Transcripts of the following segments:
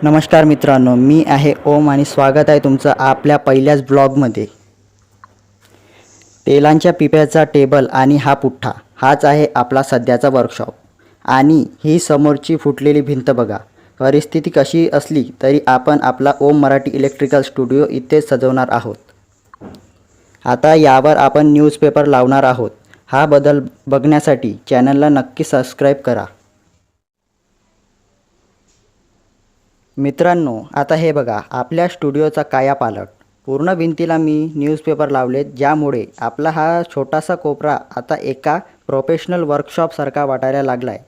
नमस्कार मित्रांनो, मी आहे ओम आणि स्वागत आहे तुमचं आपल्या पहिल्याच ब्लॉगमध्ये। तेलांच्या पिप्याचा टेबल आणि हा पुठ्ठा हाच आहे आपला सध्याचा वर्कशॉप। आणि ही समोरची फुटलेली भिंत बघा। परिस्थिती कशी असली तरी आपण आपला ओम मराठी इलेक्ट्रिकल स्टुडिओ इथे सजवणार आहोत। आता यावर आपण न्यूजपेपर लावणार आहोत। हा बदल बघण्यासाठी चॅनलला नक्की सबस्क्राइब करा। मित्रांनो, आता हे बघा आपल्या स्टुडिओचा कायापालट। पूर्ण भिंतीला मी न्यूजपेपर लावलेत, ज्यामुळे आपला हा छोटासा कोपरा आता एका प्रोफेशनल वर्कशॉप सारखा वाटायला लागलाय।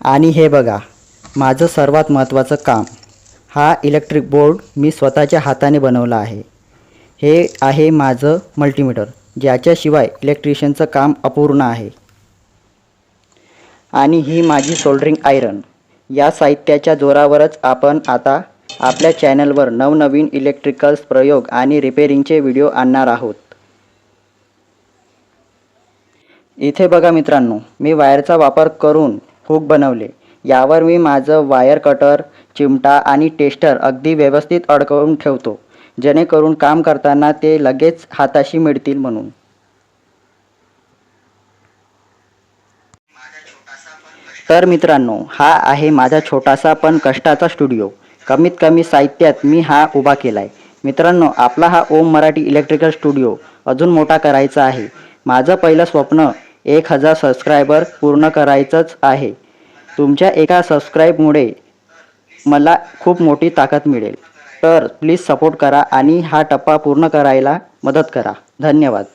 आणि हे बघा माझं सर्वात महत्त्वाचं काम, हा इलेक्ट्रिक बोर्ड मी स्वतःच्या हाताने बनवला आहे। हे आहे माझं मल्टीमीटर, ज्याच्याशिवाय इलेक्ट्रिशियनचं काम अपूर्ण आहे। आणि ही माझी सोल्डरिंग आयरन। या साहित्याच्या जोरावरच आपण आता आपल्या चॅनलवर नवनवीन इलेक्ट्रिकल्स प्रयोग आणि रिपेअरिंगचे व्हिडिओ आणणार आहोत। इथे बघा मित्रांनो, मी वायरचा वापर करून हुक बनवले। यावर मी माझं वायर कटर, चिमटा आणि टेस्टर अगदी व्यवस्थित अडकवून ठेवतो, जेणेकरून काम करताना ते लगेच हाताशी मिळतील म्हणून। तर मित्रांनो, हा आहे माझा छोटासा पण कष्टाचा स्टुडिओ। कमीत कमी साहित्यात मी हा उभा केलाय। मित्रांनो, आपला हा ओम मराठी इलेक्ट्रिकल स्टुडिओ अजून मोठा करायचा आहे। माझं पहिलं स्वप्न 1000 सबस्क्रायबर पूर्ण करायचंच आहे। तुमच्या एका सबस्क्राईबमुळे मला खूप मोठी ताकद मिळेल। तर प्लीज सपोर्ट करा आणि हा टप्पा पूर्ण करायला मदत करा। धन्यवाद।